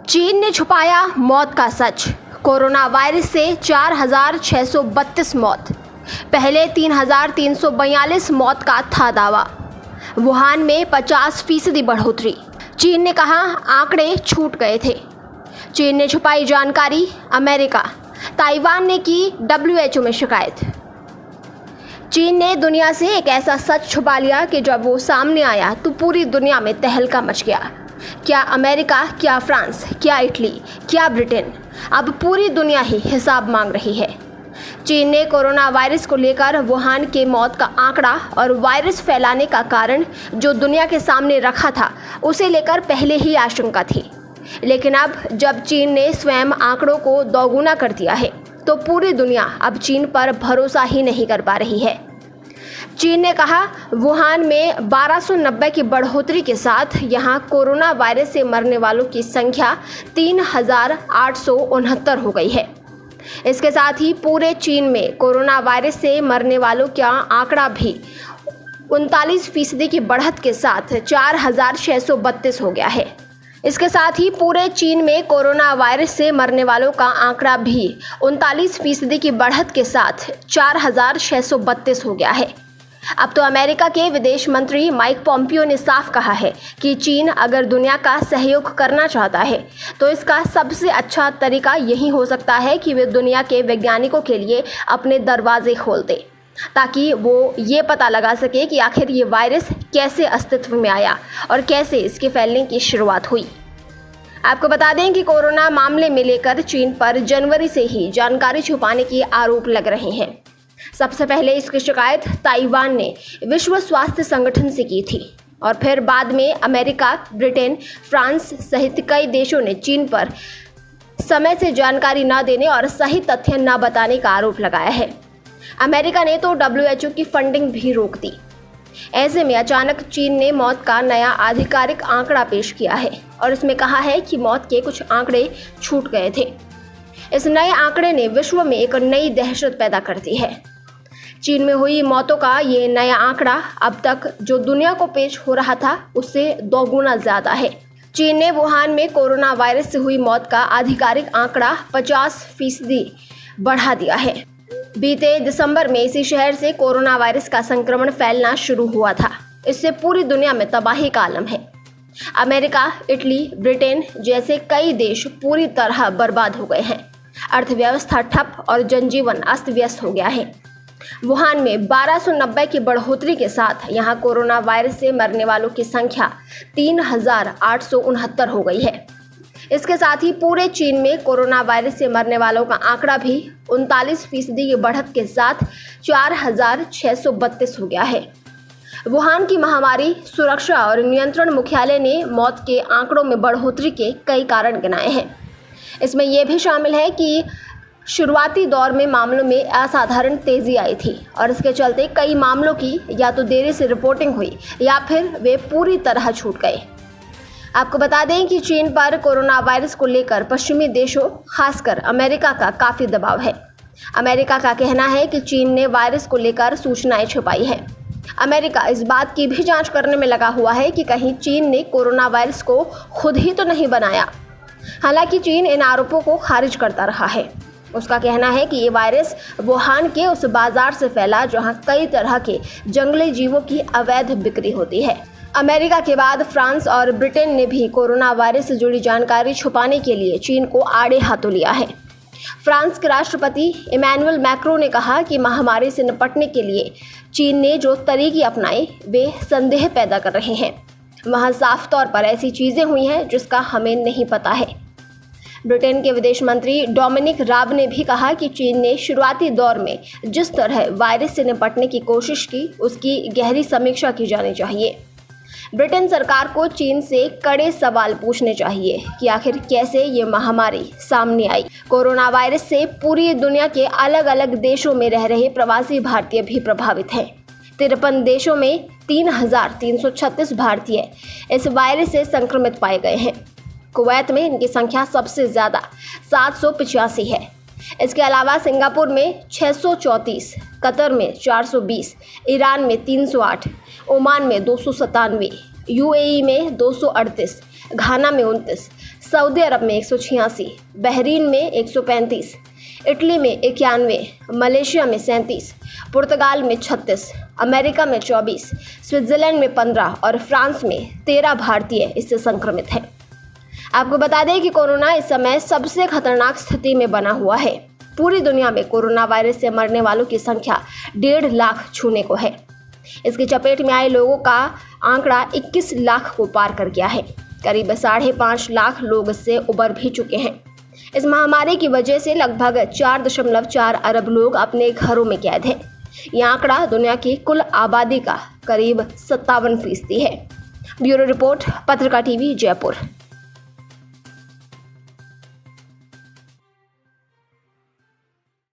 चीन ने छुपाया मौत का सच। कोरोना वायरस से 4,632 मौत। पहले 3,342 मौत का था दावा। वुहान में 50% बढ़ोतरी। चीन ने कहा आंकड़े छूट गए थे। चीन ने छुपाई जानकारी। अमेरिका, ताइवान ने की WHO में शिकायत। चीन ने दुनिया से एक ऐसा सच छुपा लिया कि जब वो सामने आया तो पूरी दुनिया में तहलका मच गया। क्या अमेरिका, क्या फ्रांस, क्या इटली, क्या ब्रिटेन, अब पूरी दुनिया ही हिसाब मांग रही है। चीन ने कोरोना वायरस को लेकर वुहान के मौत का आंकड़ा और वायरस फैलाने का कारण जो दुनिया के सामने रखा था, उसे लेकर पहले ही आशंका थी। लेकिन अब जब चीन ने स्वयं आंकड़ों को दोगुना कर दिया है तो पूरी दुनिया अब चीन पर भरोसा ही नहीं कर पा रही है। चीन ने कहा वुहान में 1290 की बढ़ोतरी के साथ यहां कोरोना वायरस से मरने वालों की संख्या 3,869 हो गई है। इसके साथ ही पूरे चीन में कोरोना वायरस से मरने वालों का आंकड़ा भी 39% की बढ़त के साथ 4,632 हो गया है। इसके साथ ही पूरे चीन में कोरोना वायरस से मरने वालों का आंकड़ा भी 39% की बढ़त के साथ 4,632 हो गया है। अब तो अमेरिका के विदेश मंत्री माइक पोम्पियो ने साफ कहा है कि चीन अगर दुनिया का सहयोग करना चाहता है तो इसका सबसे अच्छा तरीका यही हो सकता है कि वे दुनिया के वैज्ञानिकों के लिए अपने दरवाजे खोल दे, ताकि वो ये पता लगा सके कि आखिर ये वायरस कैसे अस्तित्व में आया और कैसे इसके फैलने की शुरुआत हुई। आपको बता दें कि कोरोना मामले में लेकर चीन पर जनवरी से ही जानकारी छुपाने के आरोप लग रहे हैं। सबसे पहले इसकी शिकायत ताइवान ने विश्व स्वास्थ्य संगठन से की थी और फिर बाद में अमेरिका, ब्रिटेन, फ्रांस सहित कई देशों ने चीन पर समय से जानकारी न देने और सही तथ्य न बताने का आरोप लगाया है। अमेरिका ने तो WHO की फंडिंग भी रोक दी। ऐसे में अचानक चीन ने मौत का नया आधिकारिक आंकड़ा पेश किया है और इसमें कहा है कि मौत के कुछ आंकड़े छूट गए थे। इस नए आंकड़े ने विश्व में एक नई दहशत पैदा कर दी है। चीन में हुई मौतों का ये नया आंकड़ा अब तक जो दुनिया को पेश हो रहा था उससे दोगुना ज्यादा है। चीन ने वुहान में कोरोना वायरस से हुई मौत का आधिकारिक आंकड़ा 50% बढ़ा दिया है। बीते दिसंबर में इसी शहर से कोरोना वायरस का संक्रमण फैलना शुरू हुआ था। इससे पूरी दुनिया में तबाही का आलम है। अमेरिका, इटली, ब्रिटेन जैसे कई देश पूरी तरह बर्बाद हो गए हैं। अर्थव्यवस्था ठप और जनजीवन अस्त व्यस्त हो गया है। वुहान में 1290 की बढ़ोतरी के साथ यहां कोरोना वायरस से मरने वालों की संख्या 3,869 हो गई है। इसके साथ ही पूरे चीन में कोरोना वायरस से मरने वालों का आंकड़ा भी 39% की बढ़त के साथ 4,632 हो गया है। वुहान की महामारी सुरक्षा और नियंत्रण मुख्यालय ने मौत के आंकड़ों में बढ़ोतरी के कई कारण गिनाए हैं। इसमें यह भी शामिल है कि शुरुआती दौर में मामलों में असाधारण तेजी आई थी और इसके चलते कई मामलों की या तो देरी से रिपोर्टिंग हुई या फिर वे पूरी तरह छूट गए। आपको बता दें कि चीन पर कोरोना वायरस को लेकर पश्चिमी देशों खासकर अमेरिका का काफ़ी दबाव है। अमेरिका का कहना है कि चीन ने वायरस को लेकर सूचनाएं छुपाई है। अमेरिका इस बात की भी जांच करने में लगा हुआ है कि कहीं चीन ने कोरोना वायरस को खुद ही तो नहीं बनाया। हालांकि चीन इन आरोपों को खारिज करता रहा है। उसका कहना है कि ये वायरस वुहान के उस बाजार से फैला जहां कई तरह के जंगली जीवों की अवैध बिक्री होती है। अमेरिका के बाद फ्रांस और ब्रिटेन ने भी कोरोना वायरस से जुड़ी जानकारी छुपाने के लिए चीन को आड़े हाथों लिया है। फ्रांस के राष्ट्रपति इमैनुअल मैक्रों ने कहा कि महामारी से निपटने के लिए चीन ने जो तरीके अपनाए वे संदेह पैदा कर रहे हैं। वहाँ साफ तौर पर ऐसी चीज़ें हुई हैं जिसका हमें नहीं पता है। ब्रिटेन के विदेश मंत्री डोमिनिक राब ने भी कहा कि चीन ने शुरुआती दौर में जिस तरह वायरस से निपटने की कोशिश की उसकी गहरी समीक्षा की जानी चाहिए। ब्रिटेन सरकार को चीन से कड़े सवाल पूछने चाहिए कि आखिर कैसे ये महामारी सामने आई। कोरोना वायरस से पूरी दुनिया के अलग अलग देशों में रह रहे प्रवासी भारतीय भी प्रभावित हैं। 53 देशों में 3,336 भारतीय इस वायरस से संक्रमित पाए गए हैं। कुवैत में इनकी संख्या सबसे ज़्यादा 785 है। इसके अलावा सिंगापुर में 634, कतर में 420, ईरान में 308, ओमान में 297, UAE में 238, घाना में 29, सऊदी अरब में 186, बहरीन में 135, इटली में 91, मलेशिया में 37, पुर्तगाल में 36, अमेरिका में 24, स्विट्जरलैंड में 15 और फ्रांस में 13 भारतीय इससे संक्रमित हैं। आपको बता दें कि कोरोना इस समय सबसे खतरनाक स्थिति में बना हुआ है। पूरी दुनिया में कोरोना वायरस से मरने वालों की संख्या 1.5 लाख छूने को है। इसकी चपेट में आए लोगों का आंकड़ा 21 लाख को पार कर गया है। करीब 5.5 लाख लोग इससे उबर भी चुके हैं। इस महामारी की वजह से लगभग 4.4 अरब लोग अपने घरों में कैद हैं। यह आंकड़ा दुनिया की कुल आबादी का करीब 57% है। ब्यूरो रिपोर्ट, पत्रिका टीवी, जयपुर।